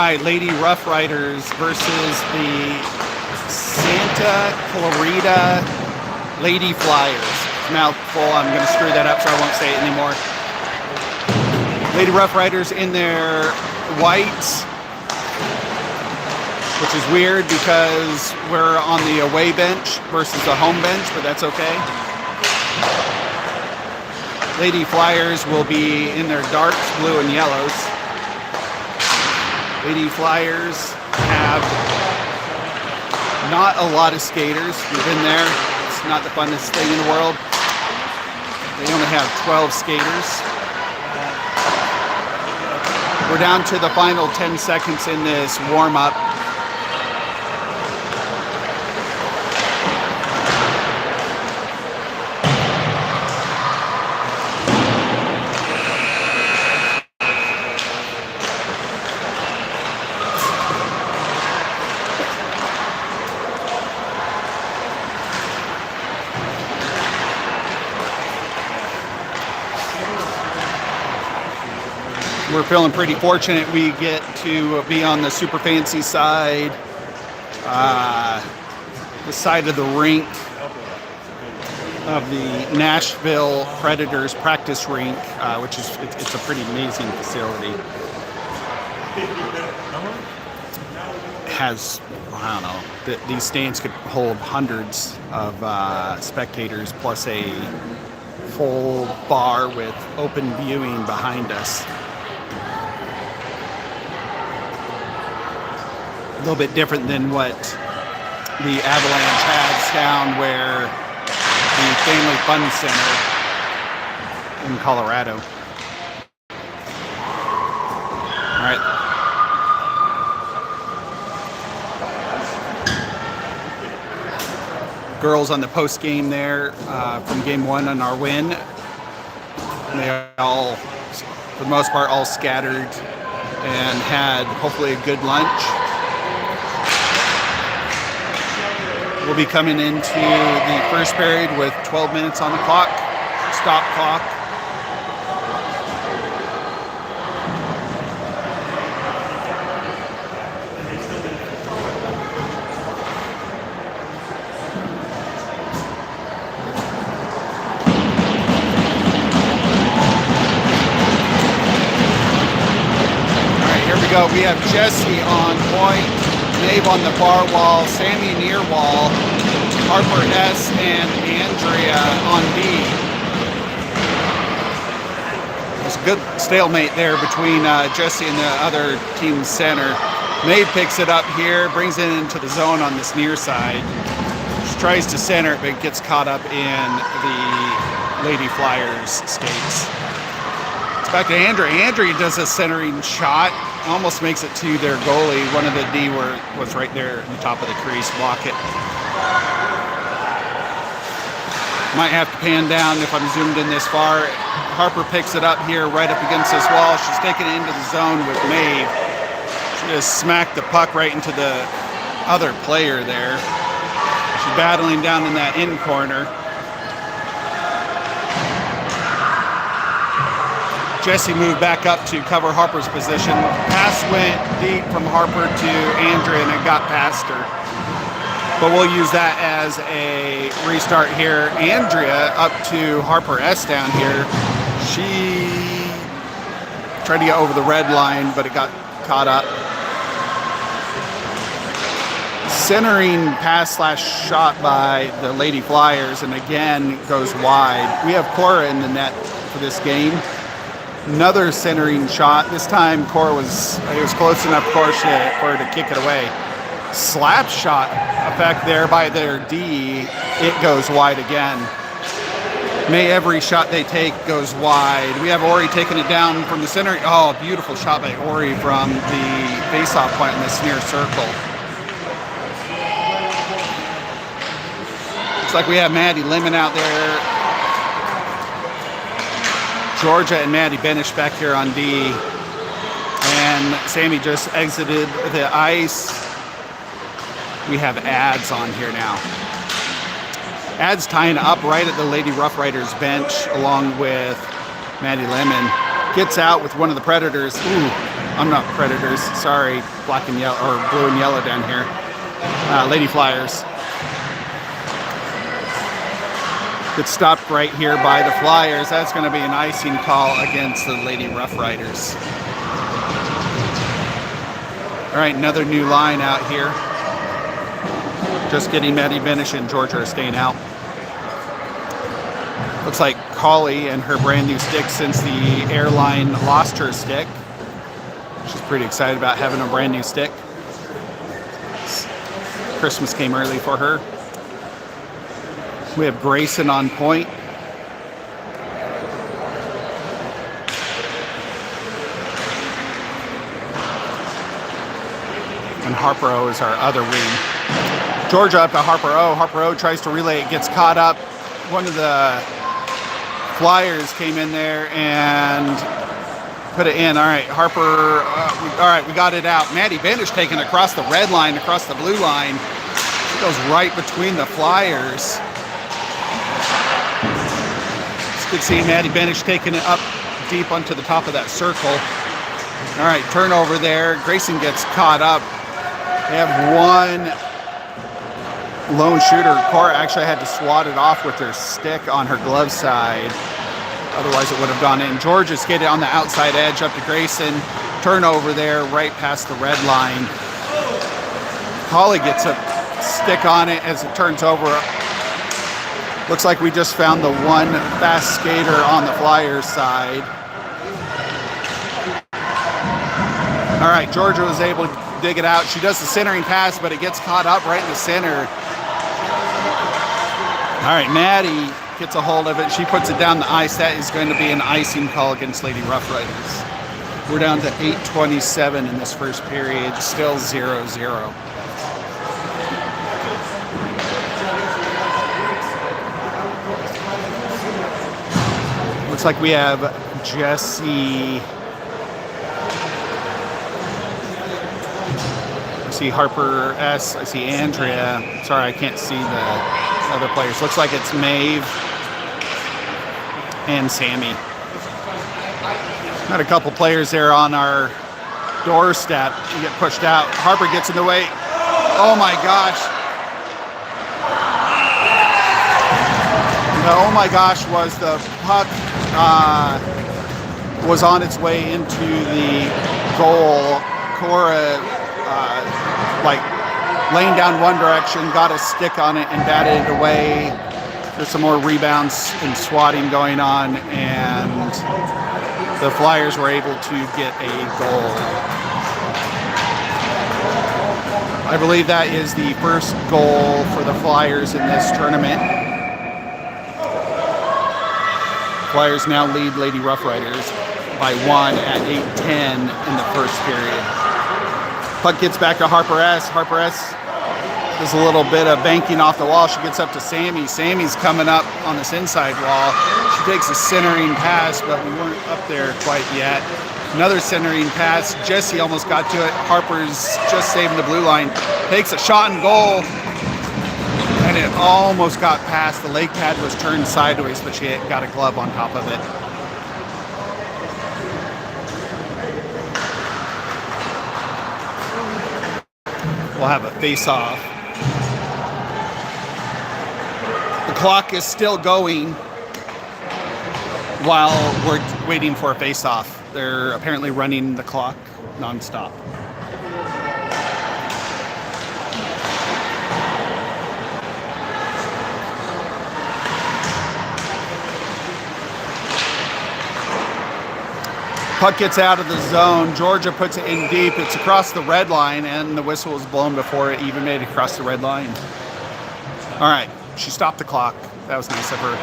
right, Lady Rough Riders versus the Santa Clarita Lady Flyers. It's a mouthful. I'm going to screw that up so I won't say it anymore. Lady Rough Riders in their whites, which is weird because we're on the away bench versus the home bench, but that's okay. Lady Flyers will be in their darks, blue and yellows. Lady Flyers have not a lot of skaters. We've been there. It's not the funnest thing in the world. They only have 12 skaters. We're down to the final 10 seconds in this warm-up. We're feeling pretty fortunate we get to be on the super fancy side, the side of the rink of the Nashville Predators practice rink, which is it's a pretty amazing facility. It has, I don't know, these stands could hold hundreds of spectators plus a full bar with open viewing behind us. A little bit different than what the Avalanche has down where the Family Fun Center in Colorado. All right. Girls on the post game there from game one on our win. They all, for the most part, all scattered and had hopefully a good lunch. We'll be coming into the first period with 12 minutes on the clock, stop clock. All right, here we go. We have Jesse on point. Dave on the far wall, Sammy near wall, Harper S, and Andrea on B. There's a good stalemate there between Jesse and the other team's center. Maeve picks it up here, brings it into the zone on this near side. She tries to center it, but gets caught up in the Lady Flyers skates. It's back to Andrea. Andrea does a centering shot. Almost makes it to their goalie. One of the D was right there at the top of the crease, block it. Might have to pan down if I'm zoomed in this far. Harper picks it up here right up against this wall. She's taking it into the zone with Maeve. She just smacked the puck right into the other player there. She's battling down in that end corner. Jesse moved back up to cover Harper's position. Pass went deep from Harper to Andrea, and it got past her. But we'll use that as a restart here. Andrea up to Harper S down here. She tried to get over the red line, but it got caught up. Centering pass / shot by the Lady Flyers, and again goes wide. We have Cora in the net for this game. Another centering shot. This time Cora was close enough for her to kick it away. Slap shot effect there by their D. It goes wide again. May every shot they take goes wide. We have Ori taking it down from the center. Oh, beautiful shot by Ori from the faceoff point in this near circle. Looks like we have Maddie Lemon out there. Georgia and Maddie Benish back here on D. And Sammy just exited the ice. We have Ads on here now. Ads tying up right at the Lady Rough Riders bench along with Maddie Lemon. Gets out with one of the Predators. Ooh, I'm not Predators. Sorry, black and yellow or blue and yellow down here. Lady Flyers. Gets stopped right here by the Flyers. That's going to be an icing call against the Lady Rough Riders. All right, another new line out here. Just getting Maddie Benish and Georgia are staying out. Looks like Collie and her brand new stick since the airline lost her stick. She's pretty excited about having a brand new stick. Christmas came early for her. We have Grayson on point. And Harper O is our other wing. Georgia up to Harper O. Harper O tries to relay it, gets caught up. One of the Flyers came in there and put it in. All right, Harper, all right, we got it out. Maddie Benish taken across the red line, across the blue line. She goes right between the Flyers. It's good seeing Maddie Benish taking it up deep onto the top of that circle. All right, turnover there. Grayson gets caught up. They have one lone shooter. Cora actually had to swat it off with her stick on her glove side. Otherwise it would have gone in. Georgia skated on the outside edge up to Grayson. Turnover there right past the red line. Holly gets a stick on it as it turns over. Looks like we just found the one fast skater on the Flyers side. All right, Georgia was able to dig it out. She does the centering pass, but it gets caught up right in the center. All right, Maddie gets a hold of it. She puts it down the ice. That is going to be an icing call against Lady Rough Riders. We're down to 8:27 in this first period, still 0-0. Looks like we have Jesse. I see Harper S. I see Andrea. Sorry, I can't see the other players. Looks like it's Maeve and Sammy. Got a couple players there on our doorstep. You get pushed out. Harper gets in the way. Oh my gosh. The oh my gosh was the puck was on its way into the goal. Cora like laying down one direction, got a stick on it and batted it away. There's some more rebounds and swatting going on, and the Flyers were able to get a goal. I believe that is the first goal for the Flyers in this tournament. Flyers now lead Lady Rough Riders by 1 at 8:10 in the first period. Puck gets back to Harper S. Harper S. does a little bit of banking off the wall. She gets up to Sammy. Sammy's coming up on this inside wall. She takes a centering pass, but we weren't up there quite yet. Another centering pass. Jesse almost got to it. Harper's just saving the blue line. Takes a shot and goal. And it almost got past. The leg pad was turned sideways, but she got a glove on top of it. We'll have a face-off. The clock is still going while we're waiting for a face-off. They're apparently running the clock nonstop. Puck gets out of the zone. Georgia puts it in deep. It's across the red line, and the whistle was blown before it even made it across the red line. All right, she stopped the clock. That was nice of her.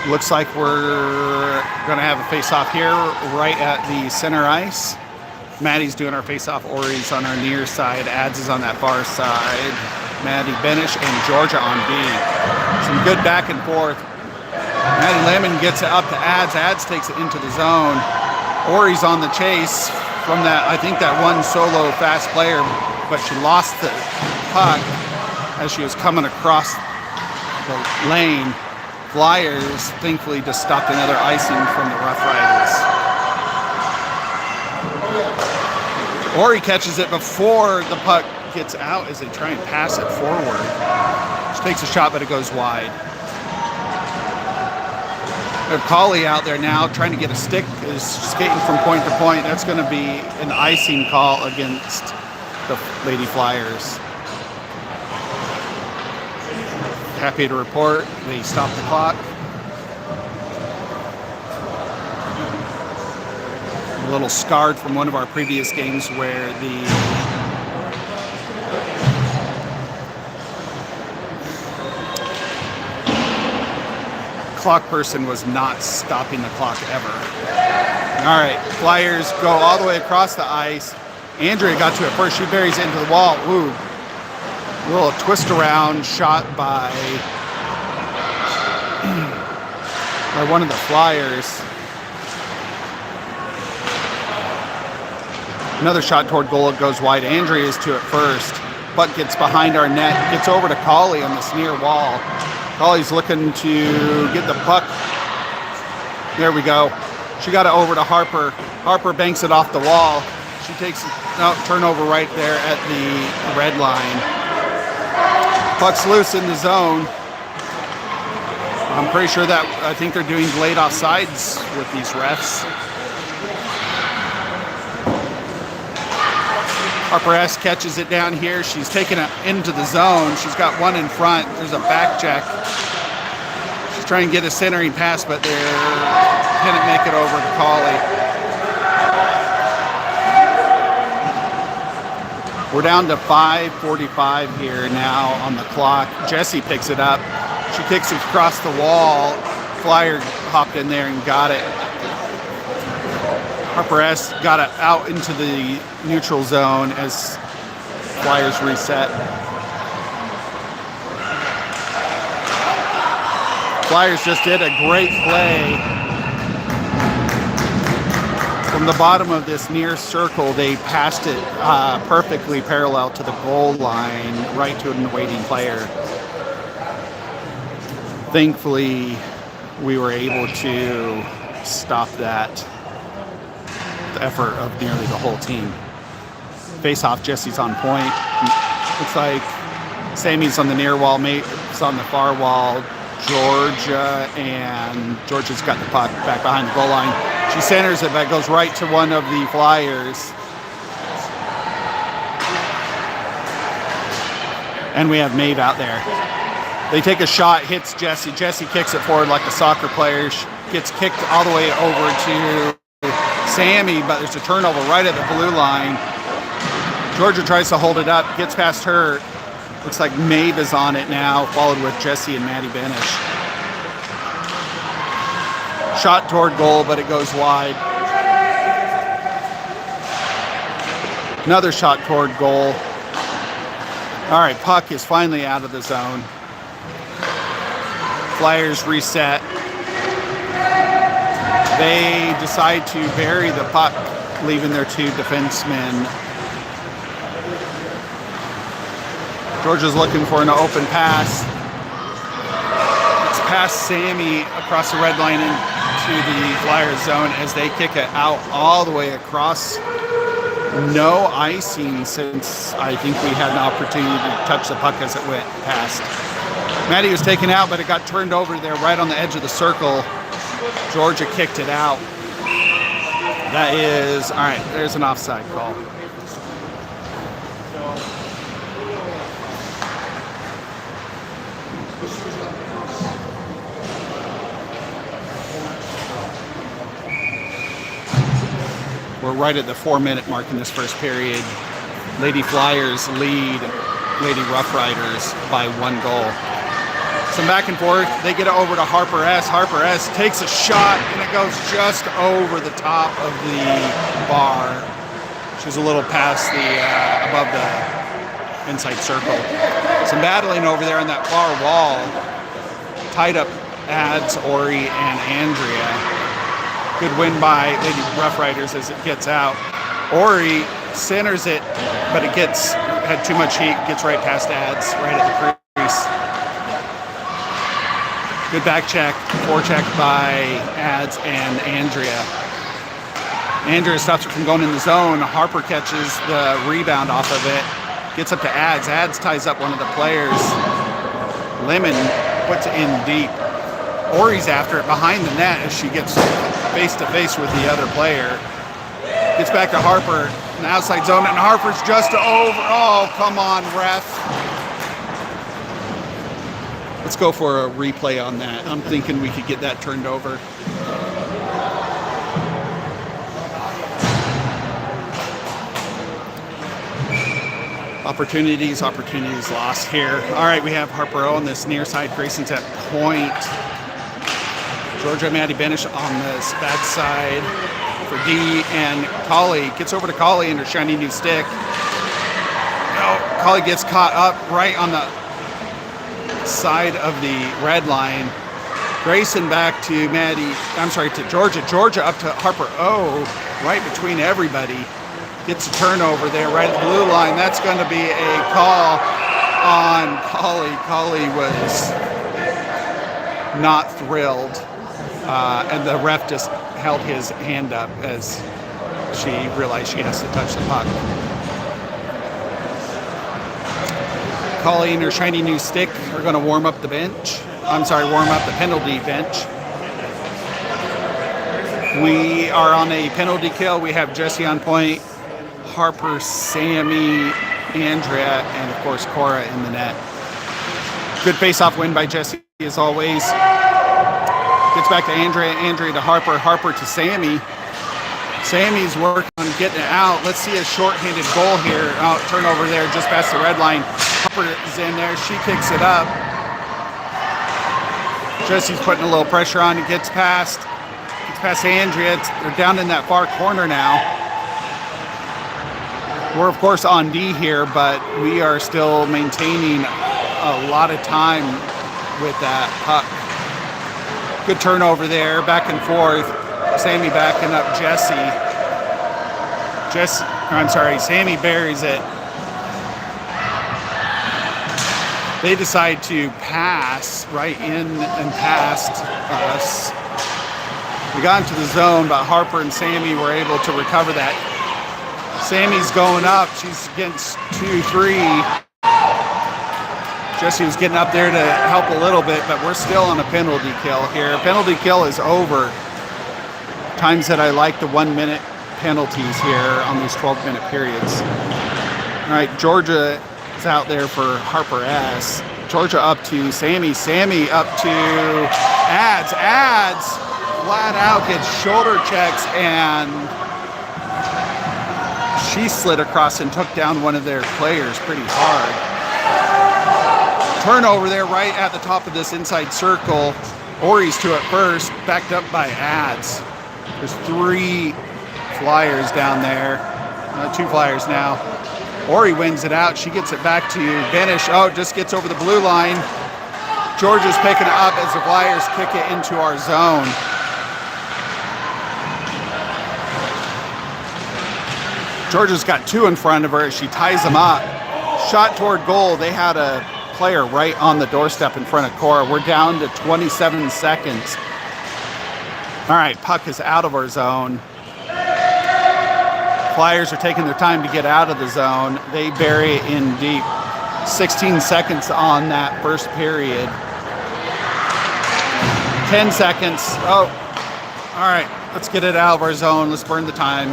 Looks like we're going to have a face-off here right at the center ice. Maddie's doing our face-off. Ori's on our near side. Ads is on that far side. Maddie Benish and Georgia on B. Some good back and forth. Maddie Lemon gets it up to Ads. Ads takes it into the zone. Ori's on the chase from that, I think that one solo fast player, but she lost the puck as she was coming across the lane. Flyers thankfully just stopped another icing from the Rough Riders. Ori catches it before the puck gets out as they try and pass it forward. She takes a shot, but it goes wide. We have Colley out there now trying to get a stick, is skating from point to point. That's going to be an icing call against the Lady Flyers. Happy to report they stopped the clock. A little scarred from one of our previous games where the clock person was not stopping the clock ever. All right, Flyers go all the way across the ice. Andrea got to it first. She buries it into the wall. Ooh. A little twist around shot by one of the Flyers. Another shot toward goal. It goes wide. Andrea is to it first. Puck gets behind our net. Gets over to Colley on this near wall. Colley's looking to get the puck. There we go. She got it over to Harper. Harper banks it off the wall. She takes a turnover right there at the red line. Puck's loose in the zone. I'm pretty sure that I think they're doing delayed offsides with these refs. Harper S catches it down here. She's taking it into the zone. She's got one in front. There's a back check. She's trying to get a centering pass, but they couldn't make it over to Colley. We're down to 5:45 here now on the clock. Jessie picks it up. She kicks it across the wall. Flyer hopped in there and got it. Harper S got it out into the neutral zone as Flyers reset. Flyers just did a great play. From the bottom of this near circle, they passed it perfectly parallel to the goal line, right to an awaiting player. Thankfully, we were able to stop that. The effort of nearly the whole team. Face-off, Jesse's on point. Looks like Sammy's on the near wall, mate's on the far wall. Georgia's got the puck back behind the goal line. She centers it, but it goes right to one of the Flyers. And we have Maeve out there. They take a shot, hits Jessie. Jessie kicks it forward like a soccer player. She gets kicked all the way over to Sammy, but there's a turnover right at the blue line. Georgia tries to hold it up, gets past her. Looks like Maeve is on it now, followed with Jessie and Maddie Benish. Shot toward goal, but it goes wide. Another shot toward goal. All right, puck is finally out of the zone. Flyers reset. They decide to bury the puck, leaving their two defensemen. Georgia's looking for an open pass. It's past Sammy across the red line into the Flyers zone as they kick it out all the way across. No icing since I think we had an opportunity to touch the puck as it went past. Maddie was taken out, but it got turned over there right on the edge of the circle. Georgia kicked it out. That is, all right, there's an offside call. We're right at the 4-minute mark in this first period. Lady Flyers lead Lady Rough Riders by 1 goal. Some back and forth. They get it over to Harper S. Harper S takes a shot, and it goes just over the top of the bar. She's a little past the, above the inside circle. Some battling over there on that far wall. Tied up Ads, Ori, and Andrea. Good win by Lady Rough Riders as it gets out. Ori centers it, but it had too much heat, gets right past Ads, right at the crease. Good back check, forecheck by Ads and Andrea. Andrea stops her from going in the zone. Harper catches the rebound off of it. Gets up to Ads. Ads ties up one of the players. Lemon puts it in deep. Ori's after it behind the net as she gets face to face with the other player. Gets back to Harper in the outside zone, and Harper's just over. Oh, come on, ref. Let's go for a replay on that. I'm thinking we could get that turned over. Opportunities lost here. All right, we have Harper O on this near side. Grayson's at point. Georgia Maddie Benish on this back side for D, and Colley gets over to Colley and her shiny new stick. No, Colley gets caught up right on the side of the red line. Grayson back to Georgia. Georgia up to Harper O, right between everybody. Gets a turnover there right at the blue line. That's going to be a call on Colley. Colley was not thrilled, and the ref just held his hand up as she realized she has to touch the puck. Colley and her shiny new stick are going to warm up the penalty bench. We are on a penalty kill. We have Jesse on point, Harper, Sammy, Andrea, and of course Cora in the net. Good face-off win by Jesse as always. Gets back to Andrea, Andrea to Harper, Harper to Sammy. Sammy's working on getting it out. Let's see a short-handed goal here. Oh, turnover there just past the red line. Harper is in there. She picks it up. Jesse's putting a little pressure on. It gets past Andrea. They're down in that far corner now. We're, of course, on D here, but we are still maintaining a lot of time with that puck. Good turnover there, back and forth. Sammy backing up Sammy buries it. They decide to pass right in and past us. We got into the zone, but Harper and Sammy were able to recover that. Sammy's going up. She's against 2-3. Jesse was getting up there to help a little bit, but we're still on a penalty kill here. Penalty kill is over. Times that I like the 1 minute penalties here on these 12-minute periods. All right, Georgia is out there for Harper S. Georgia up to Sammy. Sammy up to Ads. Ads flat out gets shoulder checks, and she slid across and took down one of their players pretty hard. Turnover there right at the top of this inside circle. Ori's to it first, backed up by Ads. There's 3 Flyers down there. 2 Flyers now. Ori wins it out. She gets it back to Benish. Oh, just gets over the blue line. Georgia's picking it up as the Flyers kick it into our zone. Georgia's got 2 in front of her as she ties them up. Shot toward goal. They had a player right on the doorstep in front of Cora. We're down to 27 seconds. All right, puck is out of our zone. Flyers are taking their time to get out of the zone. They bury it in deep. 16 seconds on that first period. 10 seconds. Oh, all right, let's get it out of our zone. Let's burn the time.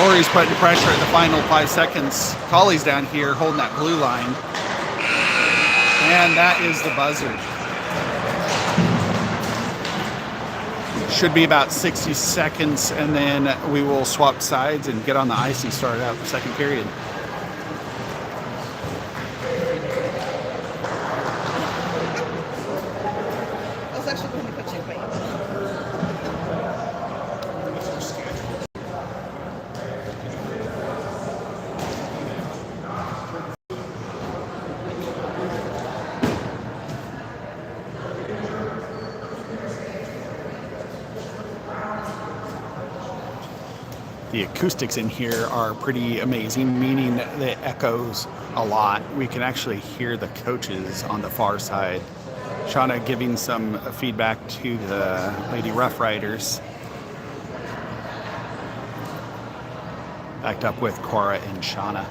Ori's putting pressure at the final 5 seconds. Colley's down here holding that blue line. And that is the buzzer. Should be about 60 seconds, and then we will swap sides and get on the ice and start out the second period. The acoustics in here are pretty amazing, meaning that it echoes a lot. We can actually hear the coaches on the far side Shauna giving some feedback to the Lady Rough Riders. Backed up with Cora and Shauna.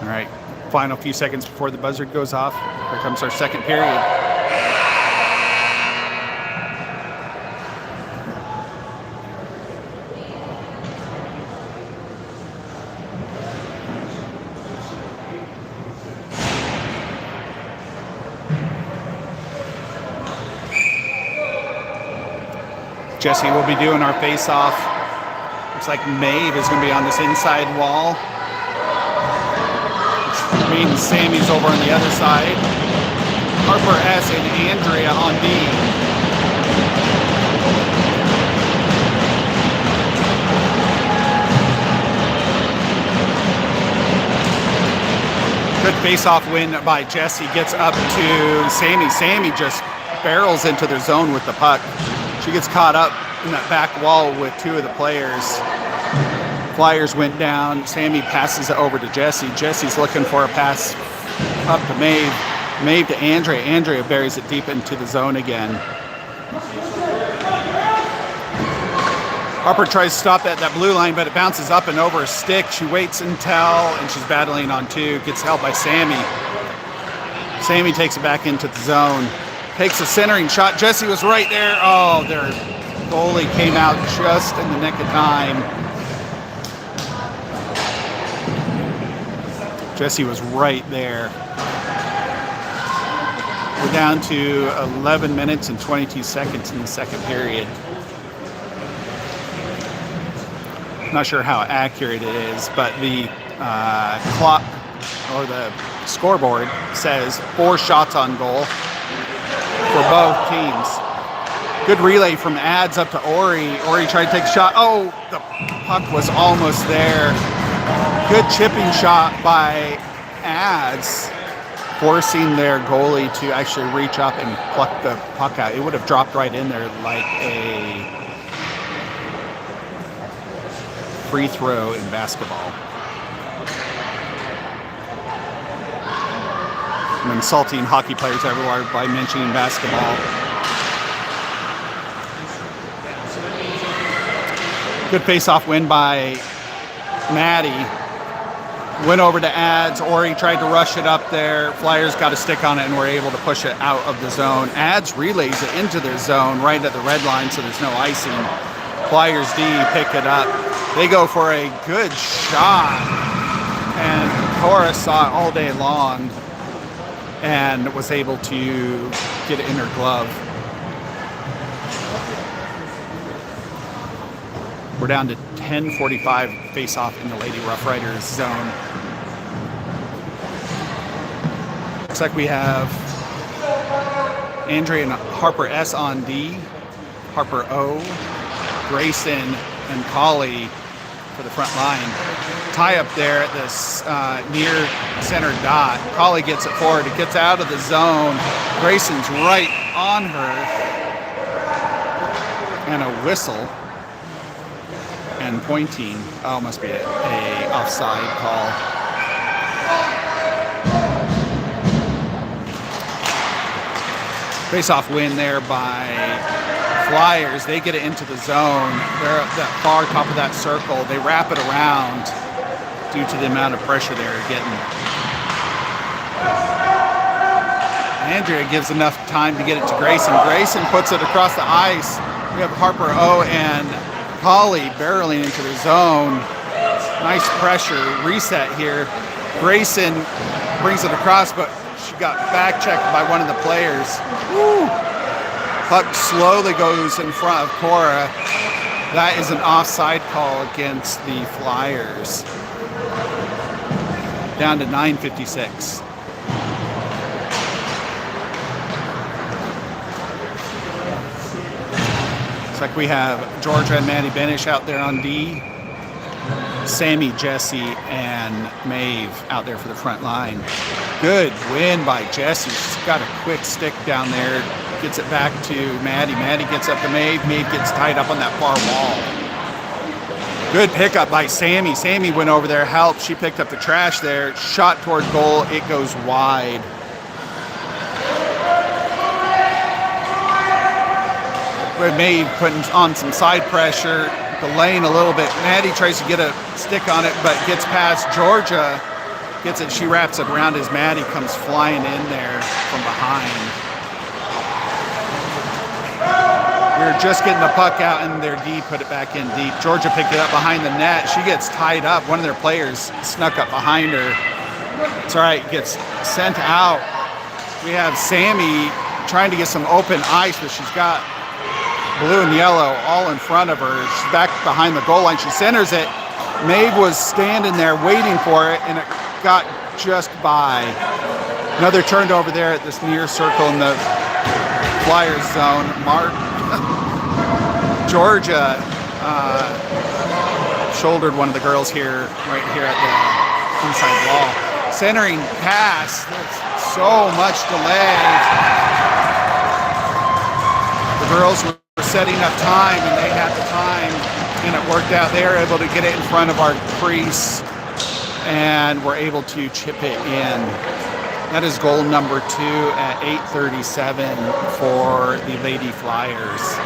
All right, final few seconds before the buzzer goes off. Here comes our second period. Jesse will be doing our face-off. Looks like Maeve is going to be on this inside wall, which means Sammy's over on the other side. Harper S and Andrea on D. Good face-off win by Jesse. Gets up to Sammy. Sammy just barrels into their zone with the puck. She gets caught up in that back wall with two of the players. Flyers went down. Sammy passes it over to Jesse. Jesse's looking for a pass up to Maeve. Maeve to Andrea. Andrea buries it deep into the zone again. Harper tries to stop that blue line, but it bounces up and over a stick. She waits until, and she's battling on two. Gets helped by Sammy. Sammy takes it back into the zone. Takes a centering shot. Jesse was right there. Oh, their goalie came out just in the nick of time. Jesse was right there. We're down to 11 minutes and 22 seconds in the second period. Not sure how accurate it is, but the clock or the scoreboard says 4 shots on goal for both teams. Good relay from Ads up to Ori. Ori tried to take a shot. Oh, the puck was almost there. Good chipping shot by Ads, forcing their goalie to actually reach up and pluck the puck out. It would have dropped right in there like a free throw in basketball. I'm insulting hockey players everywhere by mentioning basketball. Good face-off win by Maddie. Went over to Ads. Ori tried to rush it up there. Flyers got a stick on it and were able to push it out of the zone. Ads relays it into their zone right at the red line, so there's no icing. Flyers D pick it up. They go for a good shot, and Cora saw it all day long and was able to get it in her glove. We're down to 10:45 face-off in the Lady Rough Riders zone. Looks like we have Andrea and Harper S on D, Harper O, Grayson and Collie for the front line. Tie up there at this near center dot. Collie gets it forward. It gets out of the zone. Grayson's right on her. And a whistle. And pointing. Oh, must be a offside call. Face-off win there by Flyers. They get it into the zone. They're at that far top of that circle. They wrap it around due to the amount of pressure they're getting. Andrea gives enough time to get it to Grayson. Grayson puts it across the ice. We have Harper O and Collie barreling into the zone. Nice pressure reset here. Grayson brings it across, but she got back checked by one of the players. Woo! Puck slowly goes in front of Cora. That is an offside call against the Flyers. Down to 9:56. Looks like we have Georgia and Maddie Benish out there on D. Sammy, Jesse, and Maeve out there for the front line. Good win by Jesse. She's got a quick stick down there. Gets it back to Maddie. Maddie gets up to Maeve. Maeve gets tied up on that far wall. Good pickup by Sammy. Sammy went over there, helped. She picked up the trash there. Shot toward goal. It goes wide. Maeve putting on some side pressure, delaying a little bit. Maddie tries to get a stick on it, but gets past Georgia. Gets it. She wraps it around as Maddie comes flying in there from behind. We were just getting the puck out in there deep, put it back in deep. Georgia picked it up behind the net. She gets tied up. One of their players snuck up behind her. It's all right, gets sent out. We have Sammy trying to get some open ice, but she's got blue and yellow all in front of her. She's back behind the goal line. She centers it. Maeve was standing there waiting for it, and it got just by. Another turned over there at this near circle in the Flyers zone. Georgia shouldered one of the girls here, right here at the inside wall. Centering pass. There's so much delay. The girls were setting up time, and they had the time, and it worked out. They were able to get it in front of our crease, and were able to chip it in. That is goal number 2 at 8:37 for the Lady Flyers.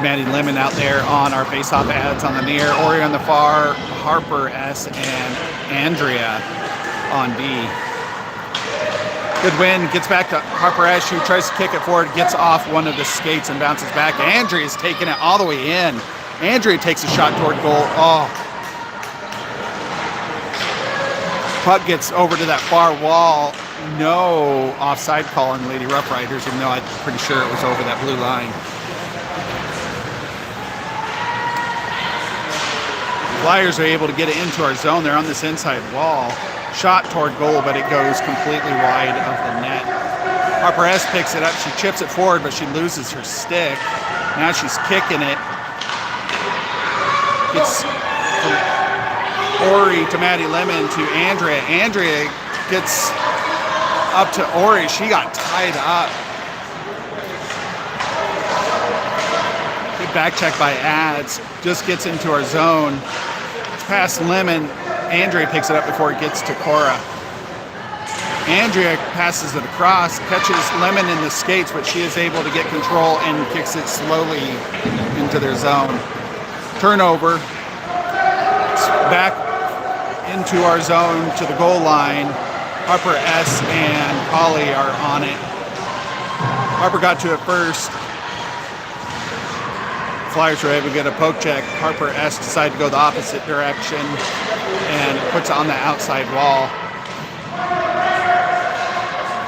Maddie Lemon out there on our face-off ads on the near, Ori on the far, Harper S, and Andrea on B. Good win, gets back to Harper S, who tries to kick it forward, gets off one of the skates and bounces back. Andrea's taking it all the way in. Andrea takes a shot toward goal. Oh. Puck gets over to that far wall. No offside call on Lady Rough Riders, even though I'm pretty sure it was over that blue line. Flyers are able to get it into our zone. They're on this inside wall. Shot toward goal, but it goes completely wide of the net. Harper S picks it up. She chips it forward, but she loses her stick. Now she's kicking it. Gets from Ori to Maddie Lemon to Andrea. Andrea gets up to Ori. She got tied up. Good back check by Ads. Just gets into our zone. Past Lemon. Andrea picks it up before it gets to Cora. Andrea passes it across, catches Lemon in the skates, but she is able to get control and kicks it slowly into their zone. Turnover. Back into our zone to the goal line. Harper S and Polly are on it. Harper got to it first. Flyers were able to get a poke check. Harper S decided to go the opposite direction and puts it on the outside wall.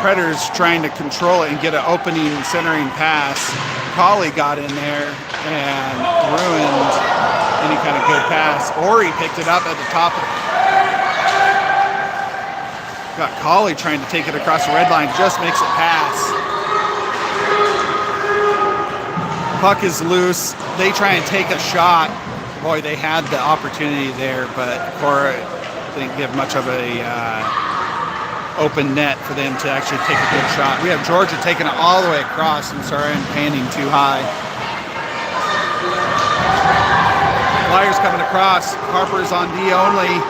Predators trying to control it and get an opening centering pass. Polly got in there and ruined any kind of good pass. Ori picked it up at the top. Got Collie trying to take it across the red line, just makes it pass. Puck is loose. They try and take a shot. Boy, they had the opportunity there, but Cora didn't give much of a open net for them to actually take a good shot. We have Georgia taking it all the way across. I'm sorry, I'm panning too high. Flyers coming across. Harper's on D only.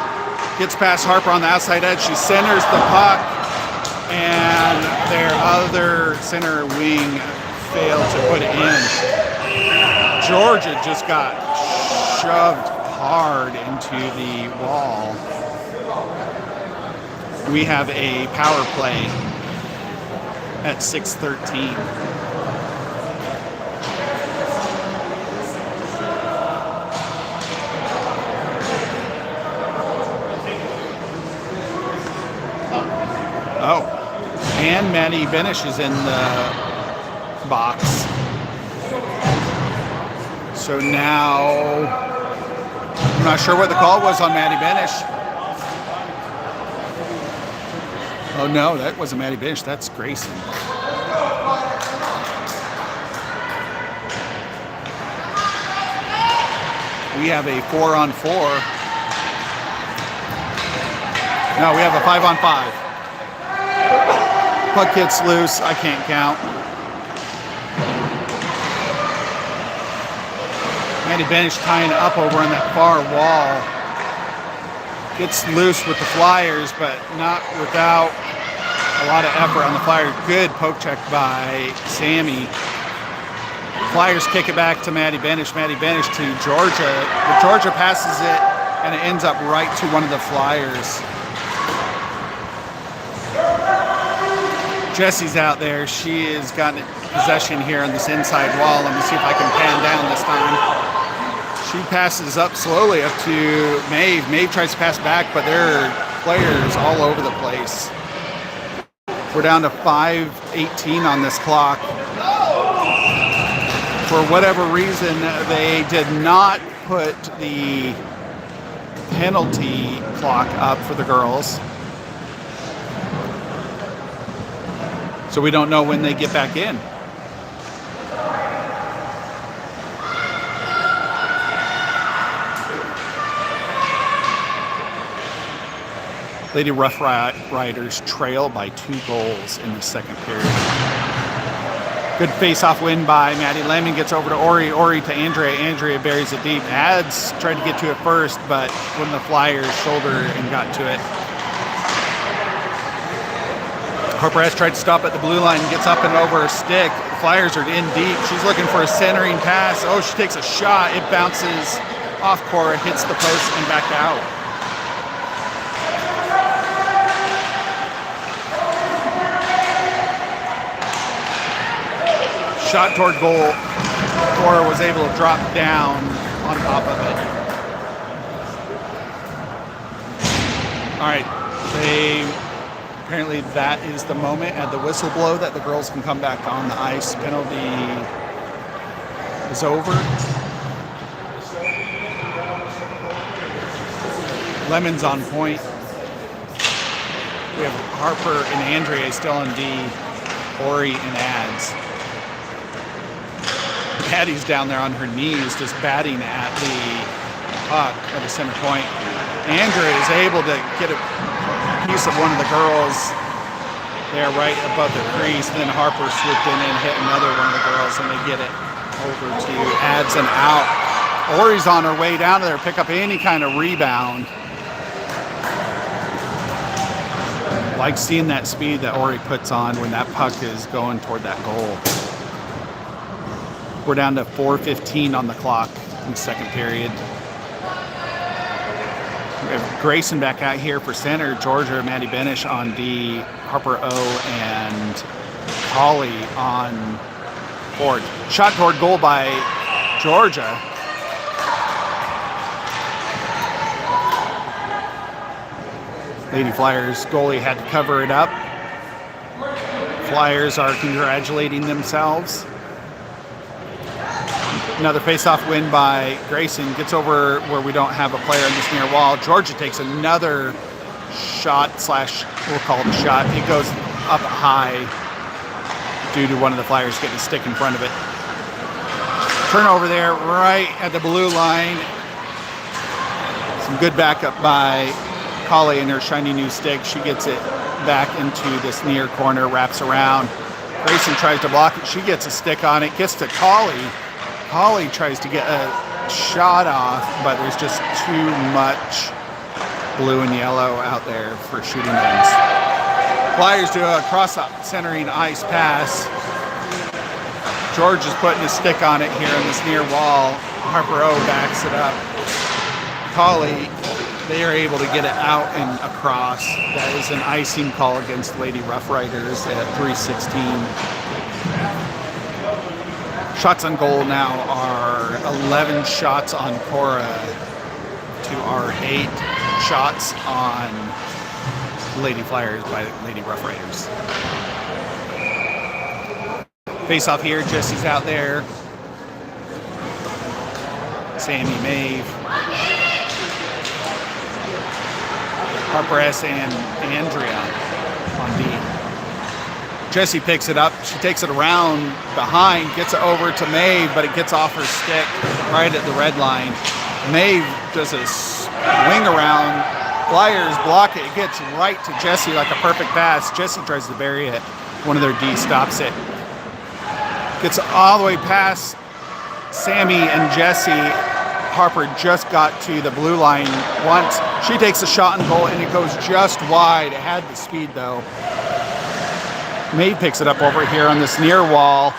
Gets past Harper on the outside edge. She centers the puck, and their other center wing failed to put it in. Georgia just got shoved hard into the wall. We have a power play at 6:13. Oh, and Maddie Benish is in the box. So now, I'm not sure what the call was on Maddie Benish. Oh no, that wasn't Maddie Benish, that's Grayson. We have a 4-on-4. No, we have a 5-on-5. Puck gets loose. I can't count. Maddie Benish tying up over on that far wall. Gets loose with the Flyers, but not without a lot of effort on the Flyers. Good poke check by Sammy. Flyers kick it back to Maddie Benish. Maddie Benish to Georgia. But Georgia passes it, and it ends up right to one of the Flyers. Jessie's out there. She has gotten possession here on this inside wall. Let me see if I can pan down this time. She passes up slowly up to Maeve. Maeve tries to pass back, but there are players all over the place. We're down to 5:18 on this clock. For whatever reason, they did not put the penalty clock up for the girls. So we don't know when they get back in. Lady Rough Riders trail by 2 goals in the second period. Good face-off win by Maddie Lemon. Gets over to Ori. Ori to Andrea. Andrea buries it deep. Ads tried to get to it first, but when the Flyers shoulder and got to it. Harper S tried to stop at the blue line. Gets up and over her stick. The Flyers are in deep. She's looking for a centering pass. Oh, she takes a shot. It bounces off Cora, hits the post, and back out. Shot toward goal. Cora was able to drop down on top of it. All right, apparently that is the moment at the whistle blow that the girls can come back on the ice. Penalty is over. Lemon's on point. We have Harper and Andrea still on D. Ori and Ads. Patty's down there on her knees just batting at the puck at the center point. Andrea is able to get a piece of one of the girls there right above the crease. Then Harper swooped in and hit another one of the girls, and they get it over to Ads and out. Ori's on her way down there to pick up any kind of rebound. Like seeing that speed that Ori puts on when that puck is going toward that goal. We're down to 4:15 on the clock in the second period. We have Grayson back out here for center. Georgia, Maddie Benish on D. Harper O and Holly on forward. Shot toward goal by Georgia. Lady Flyers goalie had to cover it up. Flyers are congratulating themselves. Another face-off win by Grayson. Gets over where we don't have a player on this near wall. Georgia takes another shot slash, we'll call it a shot. It goes up high due to one of the Flyers getting a stick in front of it. Turnover there right at the blue line. Some good backup by Collie and her shiny new stick. She gets it back into this near corner, wraps around. Grayson tries to block it. She gets a stick on it, gets to Collie. Holly tries to get a shot off, but there's just too much blue and yellow out there for shooting ends. Flyers do a cross-centering ice pass. George is putting a stick on it here on this near wall. Harper O backs it up. Holly, they are able to get it out and across. That is an icing call against Lady Rough Riders at 3:16. Shots on goal now are 11 shots on Cora to our 8 shots on Lady Flyers by Lady Rough Riders. Face off here, Jesse's out there. Sammy, Maeve, Harper S and Andrea on D. Jesse picks it up. She takes it around behind, gets it over to Maeve, but it gets off her stick right at the red line. Maeve does a swing around. Flyers block it. It gets right to Jesse like a perfect pass. Jesse tries to bury it. One of their D stops it. Gets all the way past Sammy and Jessie. Harper just got to the blue line once. She takes a shot and goal, and it goes just wide. It had the speed, though. Maeve picks it up over here on this near wall.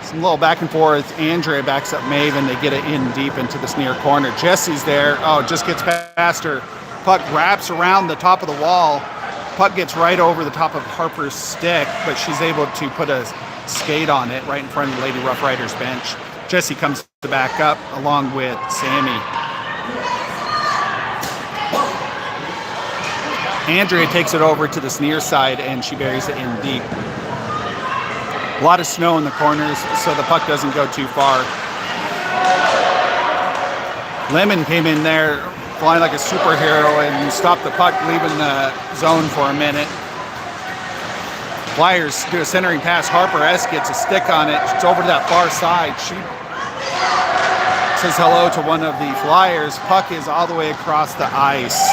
Some little back and forth. Andrea backs up Maeve, and they get it in deep into this near corner. Jessie's there. Oh, just gets past her. Puck wraps around the top of the wall. Puck gets right over the top of Harper's stick, but she's able to put a skate on it right in front of the Lady Rough Riders bench. Jessie comes to back up along with Sammy. Andrea takes it over to this near side, and she buries it in deep. A lot of snow in the corners, so the puck doesn't go too far. Lemon came in there flying like a superhero and stopped the puck, leaving the zone for a minute. Flyers do a centering pass. Harper S gets a stick on it. It's over to that far side. She says hello to one of the Flyers. Puck is all the way across the ice.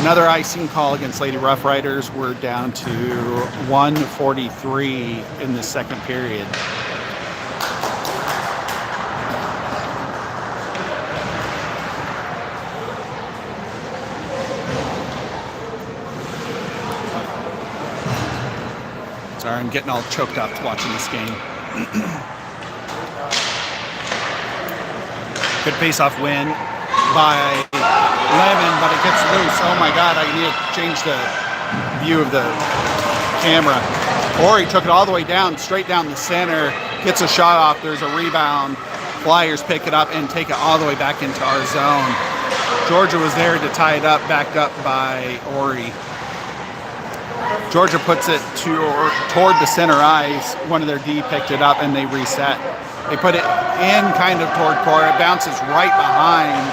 Another icing call against Lady Rough Riders. We're down to 1:43 in the second period. Sorry, I'm getting all choked up watching this game. Good face-off win by Lemon, but it gets loose. Oh my God, I need to change the view of the camera. Ori took it all the way down, straight down the center, gets a shot off, there's a rebound. Flyers pick it up and take it all the way back into our zone. Georgia was there to tie it up, backed up by Ori. Georgia puts it toward the center ice. One of their D picked it up and they reset. They put it in kind of toward Cora. It bounces right behind.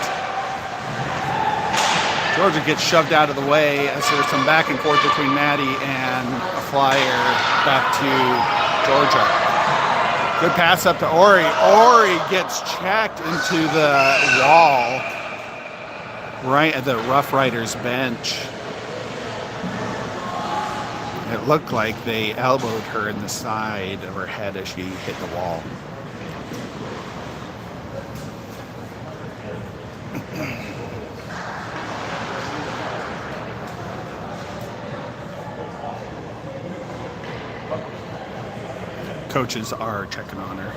Georgia gets shoved out of the way as there's some back and forth between Maddie and a Flyer back to Georgia. Good pass up to Ori. Ori gets checked into the wall right at the Rough Riders bench. It looked like they elbowed her in the side of her head as she hit the wall. Coaches are checking on her.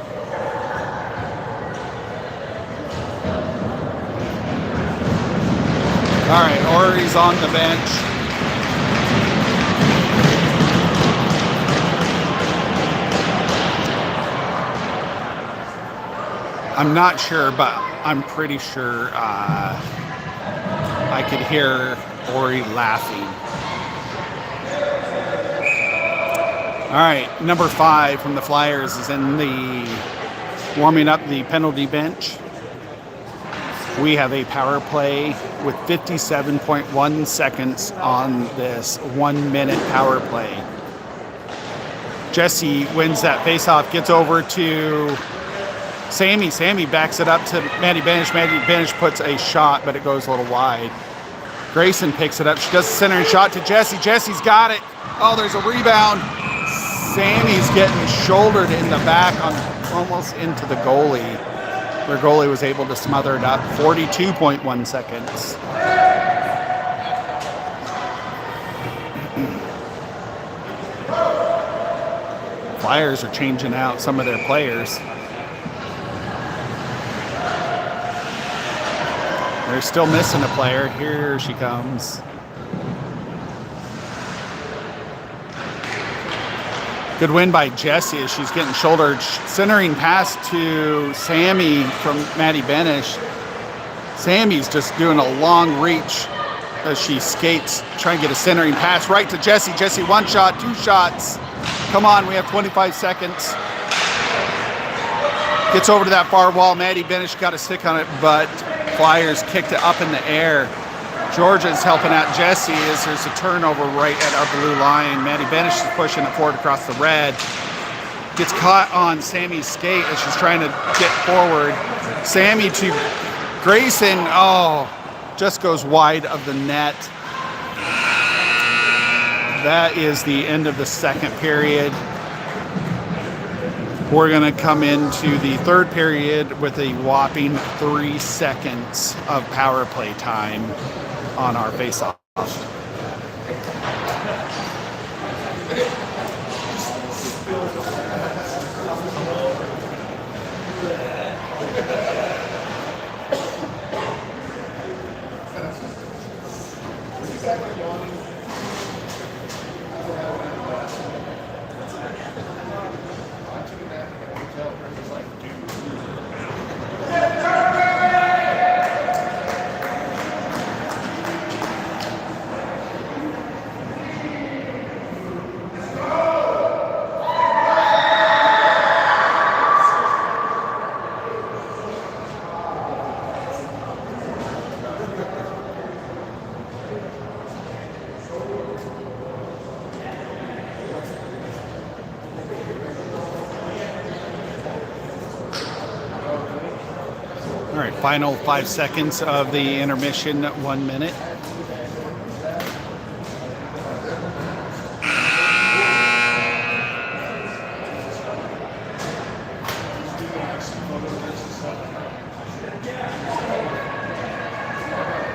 All right, Ori's on the bench. I'm not sure, but I'm pretty sure I could hear Ori laughing. All right, number 5 from the Flyers is in the warming up the penalty bench. We have a power play with 57.1 seconds on this 1 minute power play. Jessie wins that faceoff, gets over to Sammy. Sammy backs it up to Maddie Benish. Maddie Benish puts a shot, but it goes a little wide. Grayson picks it up. She does the centering shot to Jessie. Jessie's got it. Oh, there's a rebound. Sammy's getting shouldered in the back on almost into the goalie. Their goalie was able to smother it up. 42.1 seconds. Flyers are changing out some of their players. They're still missing a player. Here she comes. Good win by Jessie as she's getting shouldered. Centering pass to Sammy from Maddie Benish. Sammy's just doing a long reach as she skates, trying to get a centering pass right to Jessie. Jessie, 1 shot, 2 shots. Come on, we have 25 seconds. Gets over to that far wall. Maddie Benish got a stick on it, but Flyers kicked it up in the air. Georgia's helping out Jessie as there's a turnover right at our blue line. Maddie Benish is pushing it forward across the red. Gets caught on Sammy's skate as she's trying to get forward. Sammy to Grayson. Oh, just goes wide of the net. that is the end of the second period. We're going to come into the third period with a whopping 3 seconds of power play time on our face-off. All right, final 5 seconds of the intermission, 1 minute.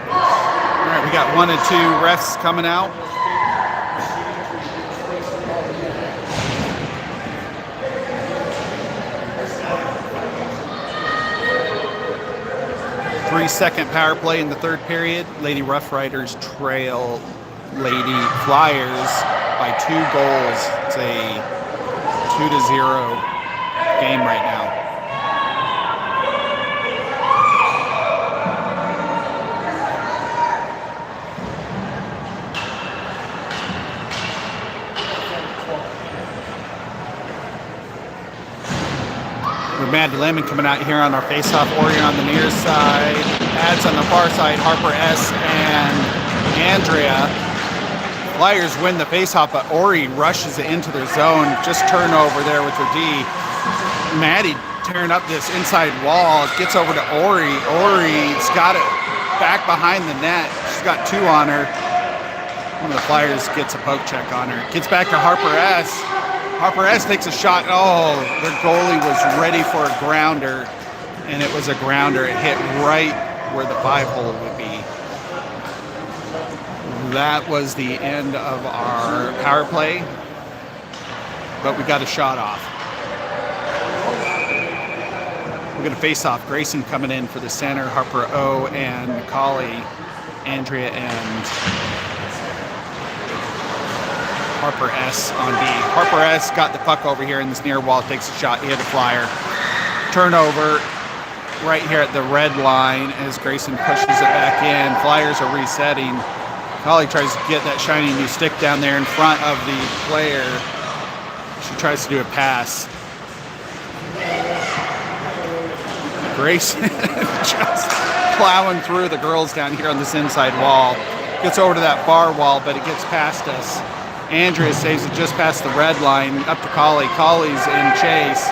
All right, we got 1 and 2 refs coming out. Three-second power play in the third period. Lady Rough Riders trail Lady Flyers by 2 goals. It's a 2-0 game right now. Mad Lemon coming out here on our face-off. Ori on the near side, Ads on the far side, Harper S and Andrea. Flyers win the face-off, but Ori rushes it into their zone. Just turnover there with her D. Maddie tearing up this inside wall, gets over to Ori. Ori's got it back behind the net. She's got 2 on her. One of the Flyers gets a poke check on her. Gets back to Harper S. Harper S takes a shot. Oh, their goalie was ready for a grounder, and it was a grounder. It hit right where the 5-hole would be. That was the end of our power play, but we got a shot off. We're going to face off. Grayson coming in for the center, Harper O and Macaulay, Andrea and Harper S on D. Harper S got the puck over here in this near wall, takes a shot, hit a Flyer. Turnover right here at the red line as Grayson pushes it back in. Flyers are resetting. Holly tries to get that shiny new stick down there in front of the player. She tries to do a pass. Grayson just plowing through the girls down here on this inside wall. Gets over to that far wall, but it gets past us. Andrea saves it just past the red line, up to Colley. Colley's in chase.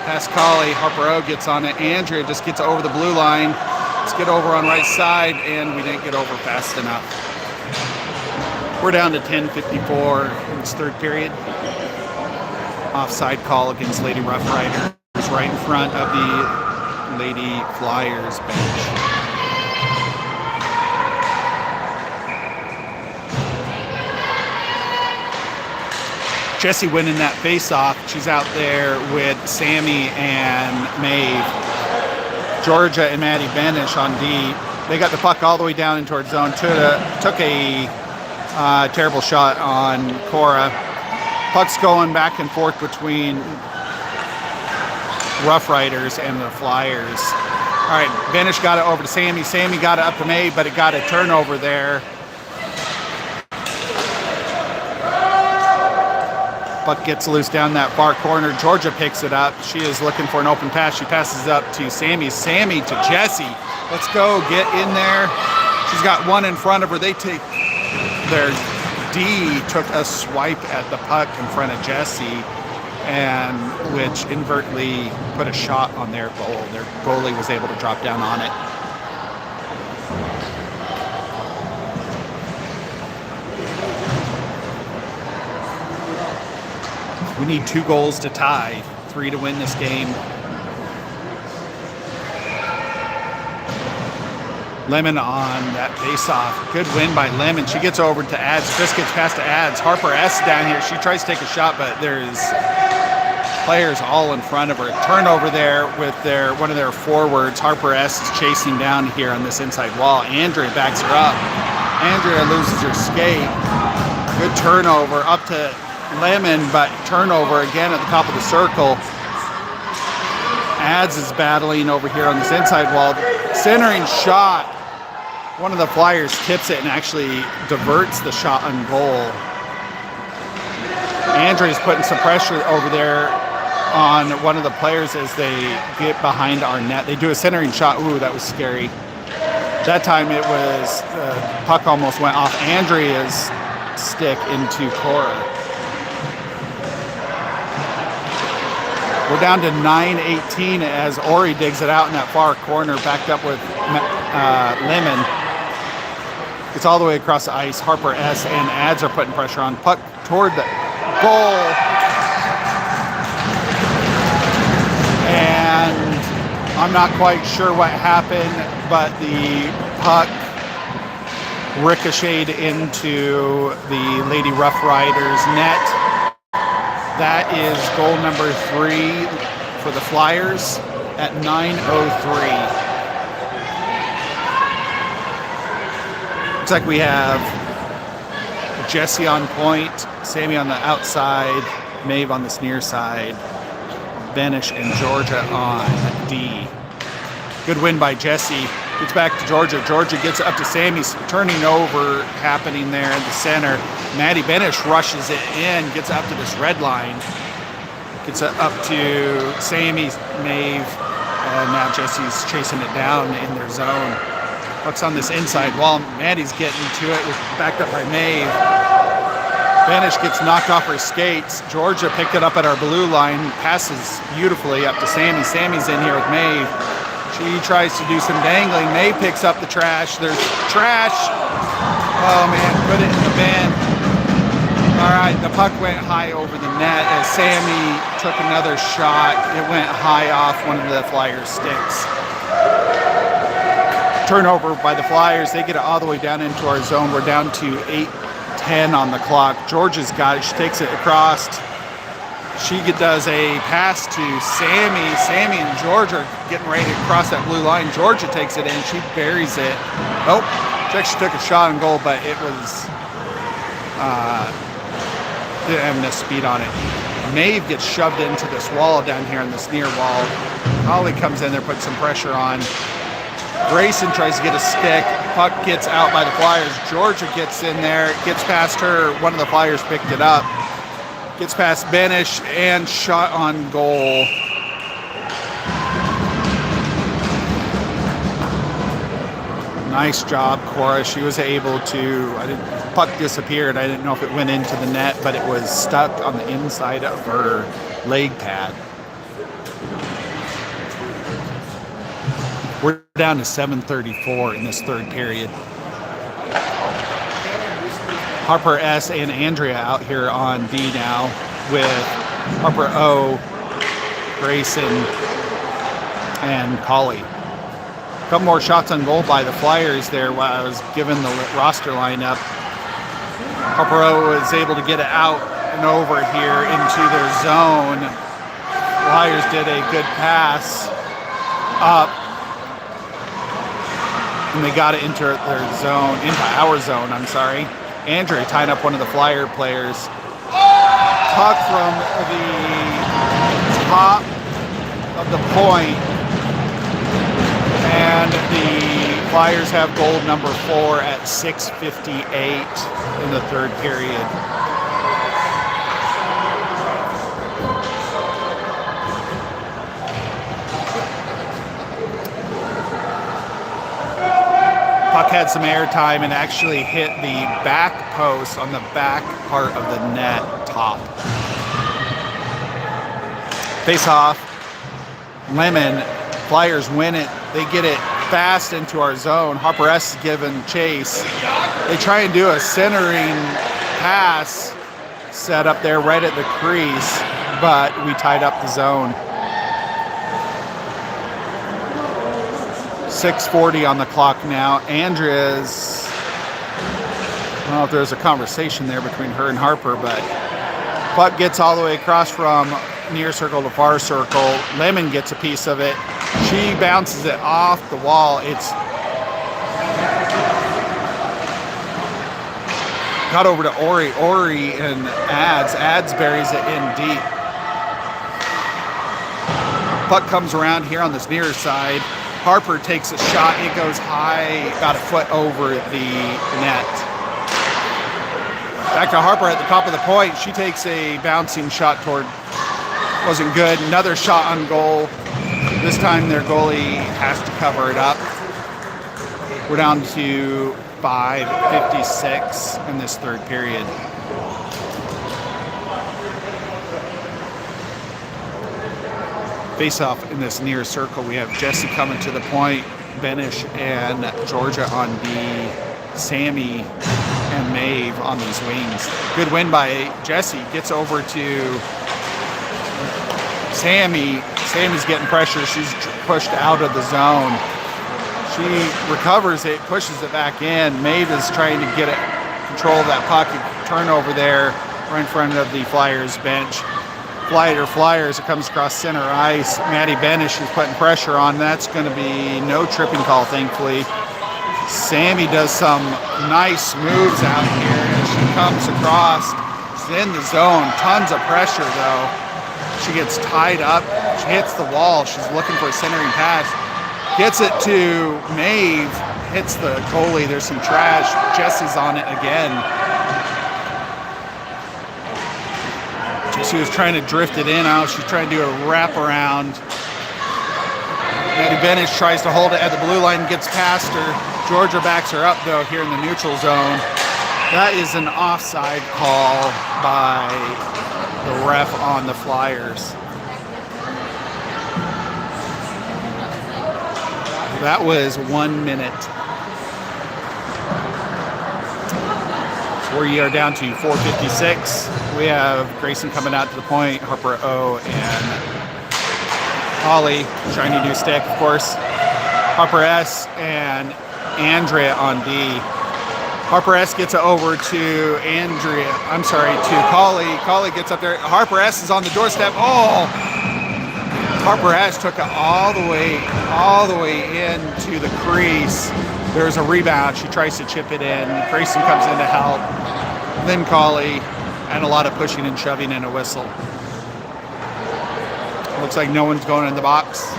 Past Colley, Harper O gets on it. Andrea just gets over the blue line. Let's get over on right side, and we didn't get over fast enough. We're down to 10:54 in this third period. Offside call against Lady Rough Riders right in front of the Lady Flyers bench. Jessie winning that face-off. She's out there with Sammy and Maeve. Georgia and Maddie Benish on D. They got the puck all the way down into our zone. Took a terrible shot on Cora. Puck's going back and forth between Rough Riders and the Flyers. All right, Benish got it over to Sammy. Sammy got it up to Maeve, but it got a turnover there. Puck gets loose down that far corner. Georgia picks it up. She is looking for an open pass. She passes it up to Sammy. Sammy to Jessie. Let's go. Get in there. She's got 1 in front of her. They take their D took a swipe at the puck in front of Jessie, and which inadvertently put a shot on their goal. Their goalie was able to drop down on it. We need 2 goals to tie, 3 to win this game. Lemon on that face-off. Good win by Lemon. She gets over to Ads. Chris gets past to Ads. Harper S down here. She tries to take a shot, but there's players all in front of her. Turnover there with one of their forwards. Harper S is chasing down here on this inside wall. Andrea backs her up. Andrea loses her skate. Good turnover up to Lemon, but turnover again at the top of the circle. Ads is battling over here on this inside wall. Centering shot. One of the Flyers tips it and actually diverts the shot on goal. Andrea's putting some pressure over there on one of the players as they get behind our net. They do a centering shot. Ooh, that was scary. That time it was, puck almost went off Andrea's stick into Cora. We're down to 9:18 as Ori digs it out in that far corner, backed up with Lemon. It's all the way across the ice. Harper S and Ads are putting pressure on. Puck toward the goal. And I'm not quite sure what happened, but the puck ricocheted into the Lady Rough Riders net. That is goal number 3 for the Flyers at 9:03. Looks like we have Jesse on point, Sammy on the outside, Maeve on this near side, Benish and Georgia on D. Good win by Jesse. Gets back to Georgia. Georgia gets up to Sammy's turning over happening there in the center. Maddie Benish rushes it in, gets up to this red line. Gets up to Sammy's, Maeve, and now Jesse's chasing it down in their zone. Puck's on this inside wall. Maddie's getting to it, backed up by Maeve. Benish gets knocked off her skates. Georgia picked it up at our blue line, passes beautifully up to Sammy. Sammy's in here with Maeve. She tries to do some dangling. Maeve picks up the trash. There's trash. Oh man, put it in the bin. All right, the puck went high over the net as Sammy took another shot. It went high off one of the Flyers' sticks. Turnover by the Flyers. They get it all the way down into our zone. We're down to 8:10 on the clock. Georgia's got it. She takes it across. She does a pass to Sammy. Sammy and Georgia are getting ready to cross that blue line. Georgia takes it in. She buries it. Oh, she actually took a shot on goal, but it was didn't have enough speed on it. Maeve gets shoved into this wall down here on this near wall. Holly comes in there, puts some pressure on. Grayson tries to get a stick. Puck gets out by the Flyers. Georgia gets in there, gets past her. One of the Flyers picked it up. Gets past Benish and shot on goal. Nice job, Cora. She was able to, puck disappeared. I didn't know if it went into the net, but it was stuck on the inside of her leg pad. We're down to 7:34 in this third period. Harper S and Andrea out here on D now with Harper O, Grayson, and Colley. A couple more shots on goal by the Flyers there while I was given the roster lineup. Harper O was able to get it out and over here into their zone. Flyers did a good pass up. And they got it into their zone, into our zone, I'm sorry. Andrea tying up one of the Flyer players. Puck from the top of the point. And the Flyers have goal number 4 at 6:58 in the third period. Puck had some air time and actually hit the back post on the back part of the net top. Face off. Lemon. Flyers win it. They get it fast into our zone. Harper S is given chase. They try and do a centering pass. set up there right at the crease, but we tied up the zone. 6:40 on the clock now. Andrea's, I don't know if there's a conversation there between her and Harper, but puck gets all the way across from near circle to far circle. Lemon gets a piece of it. She bounces it off the wall. It's got over to Ori. Ori and Ads buries it in deep. Puck comes around here on this near side. Harper takes a shot. It goes high, about a foot over the net. Back to Harper at the top of the point. She takes a bouncing shot toward, wasn't good. Another shot on goal. This time their goalie has to cover it up. We're down to 5:56 in this third period. Face off in this near circle. We have Jesse coming to the point, Benish and Georgia on B, Sammy and Maeve on these wings. Good win by Jesse. Gets over to Sammy. Sammy's getting pressure. She's pushed out of the zone. She recovers it, pushes it back in. Maeve is trying to get control of that puck. Turnover there right in front of the Flyers bench. Flyers, it comes across center ice. Maddie Benish is putting pressure on. That's going to be no tripping call, thankfully. Sammy does some nice moves out here as she comes across. She's in the zone. Tons of pressure, though. She gets tied up. She hits the wall. She's looking for a centering pass. Gets it to Maeve. Hits the goalie. There's some trash. Jesse's on it again. She was trying to drift it in out. She's trying to do a wraparound. Maddie Benish tries to hold it at the blue line and gets past her. Georgia backs her up, though, here in the neutral zone. That is an offside call by the ref on the Flyers. That was 1 minute. We are down to 4:56. We have Grayson coming out to the point, Harper O and Holly, shiny new stick, of course. Harper S and Andrea on D. Harper S gets it over to Collie. Collie gets up there. Harper S is on the doorstep. Oh! Harper S took it all the way into the crease. There's a rebound. She tries to chip it in. Grayson comes in to help. Then Collie, and a lot of pushing and shoving and a whistle. Looks like no one's going in the box.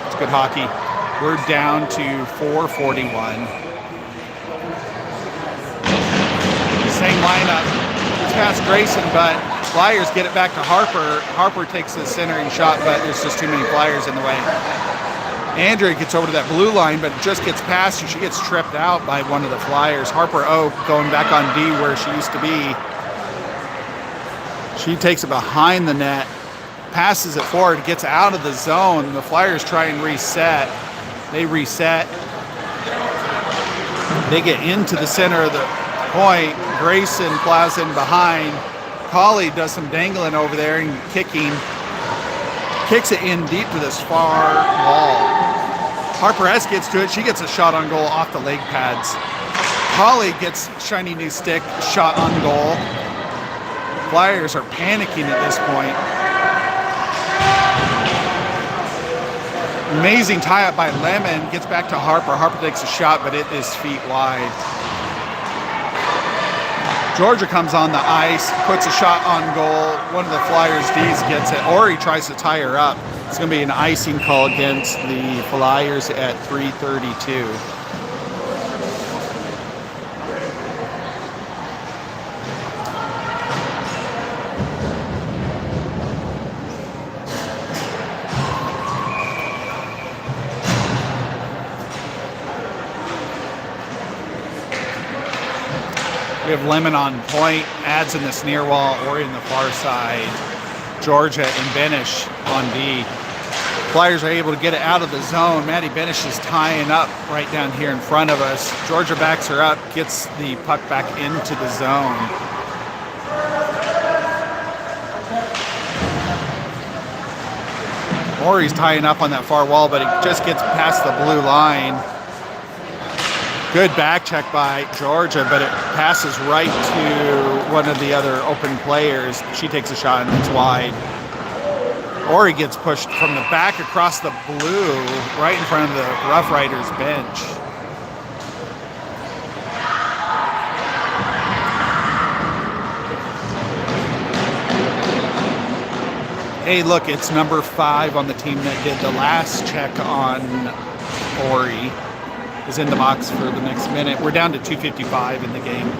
It's good hockey. We're down to 4:41. Same lineup. It's past Grayson, but Flyers get it back to Harper. Harper takes the centering shot, but there's just too many Flyers in the way. Andrea gets over to that blue line, but just gets past her. She gets tripped out by one of the Flyers. Harper O going back on D where she used to be. She takes it behind the net, passes it forward, gets out of the zone. The Flyers try and reset. They reset. They get into the center of the point. Grayson plows in behind. Collie does some dangling over there and kicking. Kicks it in deep to this far wall. Harper S gets to it. She gets a shot on goal off the leg pads. Holly gets shiny new stick, shot on goal. Flyers are panicking at this point. Amazing tie-up by Lemon. Gets back to Harper. Harper takes a shot, but it is feet wide. Georgia comes on the ice, puts a shot on goal. One of the Flyers' D's gets it. Ori tries to tie her up. It's going to be an icing call against the Flyers at 3:32. We have Lemon on point, Ads in this near wall, Ori in the far side, Georgia and Benish on D. Flyers are able to get it out of the zone. Maddie Benish is tying up right down here in front of us. Georgia backs her up, gets the puck back into the zone. Maury's tying up on that far wall, but it just gets past the blue line. Good back check by Georgia, but it passes right to one of the other open players. She takes a shot and it's wide. Ori gets pushed from the back across the blue, right in front of the Rough Riders bench. Hey, look, it's number 5 on the team that did the last check on Ori. Is in the box for the next minute. We're down to 2:55 in the game.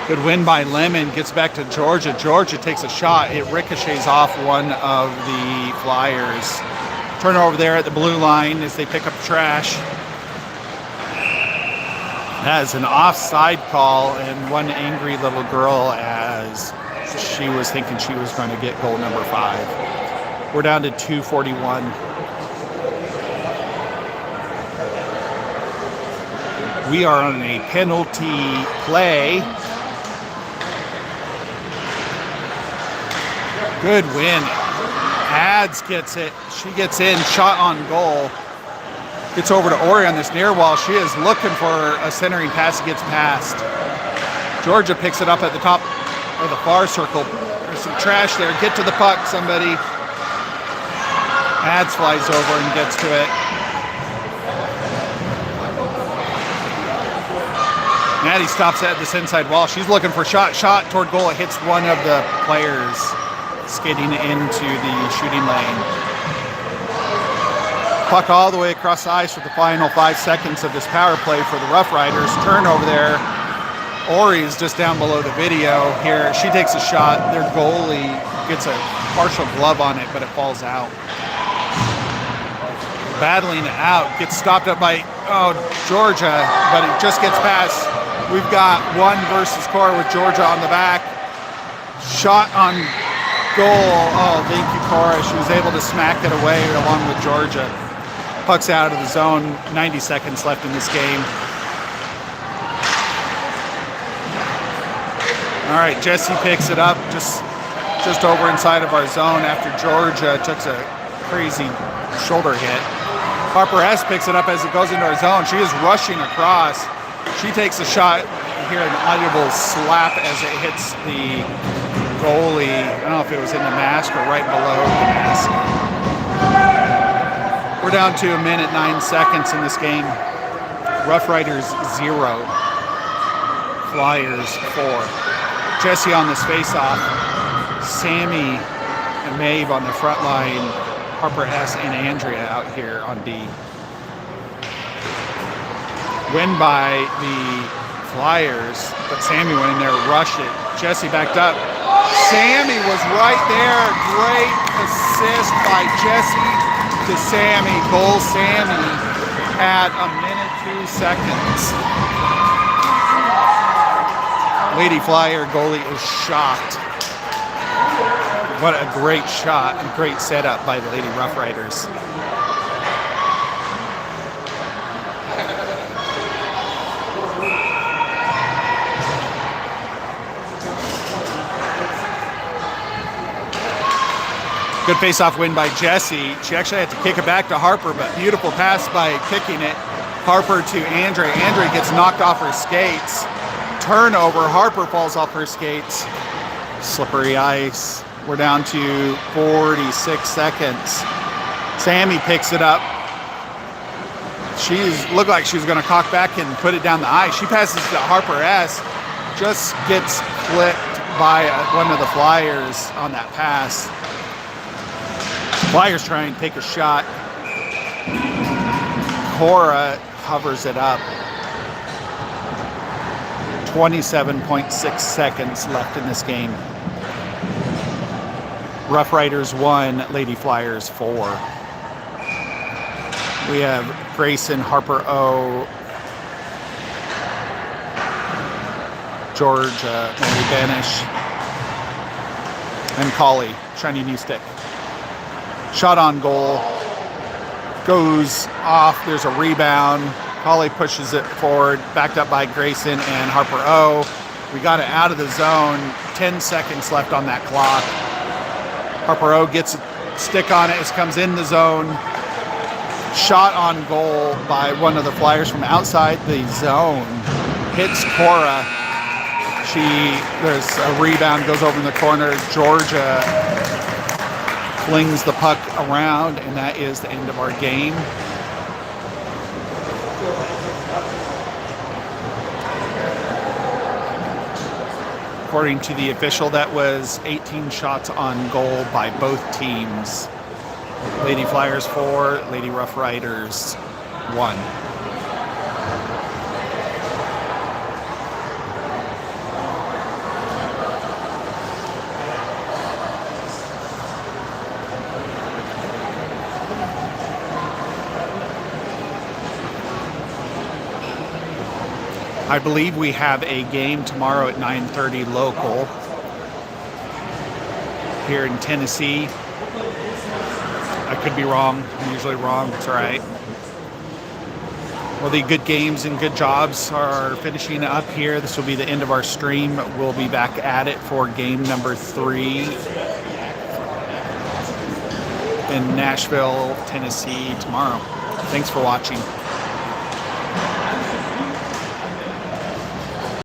Good win by Lemon. Gets back to Georgia. Georgia takes a shot. It ricochets off one of the Flyers. Turnover there at the blue line as they pick up trash. Has an offside call and one angry little girl as she was thinking she was going to get goal number 5. We're down to 2:41. We are on a penalty play. Good win. Ads gets it. She gets in, shot on goal. Gets over to Ori on this near wall. She is looking for a centering pass. Gets past. Georgia picks it up at the top of the far circle. There's some trash there. Get to the puck, somebody. Ads flies over and gets to it. Maddie stops at this inside wall. She's looking for shot toward goal. It hits one of the players skating into the shooting lane. Puck all the way across the ice with the final 5 seconds of this power play for the Rough Riders. Turnover there. Ori is just down below the video here. She takes a shot. Their goalie gets a partial glove on it, but it falls out. Battling it out. Gets stopped up by, Georgia, but it just gets past. We've got 1 versus Cora with Georgia on the back. Shot on goal. Oh, thank you, Cora. She was able to smack it away along with Georgia. Puck's out of the zone. 90 seconds left in this game. All right, Jesse picks it up just over inside of our zone after Georgia took a crazy shoulder hit. Harper S picks it up as it goes into our zone. She is rushing across. She takes a shot. You hear an audible slap as it hits the goalie. I don't know if it was in the mask or right below the mask. We're down to 1 minute 9 seconds in this game. Rough Riders 0, Flyers 4. Jesse on this face-off. Sammy and Maeve on the front line. Harper S and Andrea out here on D. Win by the Flyers, but Sammy went in there, rushed it. Jesse backed up. Sammy was right there. Great assist by Jesse to Sammy. Goal Sammy at 1 minute 2 seconds. Lady Flyer goalie is shocked. What a great shot and great setup by the Lady Rough Riders. Good face-off win by Jesse. She actually had to kick it back to Harper, but beautiful pass by kicking it. Harper to Andre. Andre gets knocked off her skates. Turnover. Harper falls off her skates. Slippery ice. We're down to 46 seconds. Sammy picks it up. Looked like she was going to cock back and put it down the ice. She passes to Harper S. Just gets clipped by one of the Flyers on that pass. Flyers trying to take a shot. Cora hovers it up. 27.6 seconds left in this game. Rough Riders 1, Lady Flyers 4. We have Grayson, Harper O, Georgia, Mary Banish, and Colley, shiny new stick. Shot on goal. Goes off. There's a rebound. Holly pushes it forward. Backed up by Grayson and Harper O. We got it out of the zone. 10 seconds left on that clock. Harper O gets a stick on it. It comes in the zone. Shot on goal by one of the Flyers from outside the zone. Hits Cora. There's a rebound, goes over in the corner. Georgia flings the puck around, and that is the end of our game. According to the official, that was 18 shots on goal by both teams. Lady Flyers 4, Lady Rough Riders 1. I believe we have a game tomorrow at 9:30 local here in Tennessee. I could be wrong. I'm usually wrong. It's all right. Well, the good games and good jobs are finishing up here. This will be the end of our stream. We'll be back at it for game number 3 in Nashville, Tennessee tomorrow. Thanks for watching.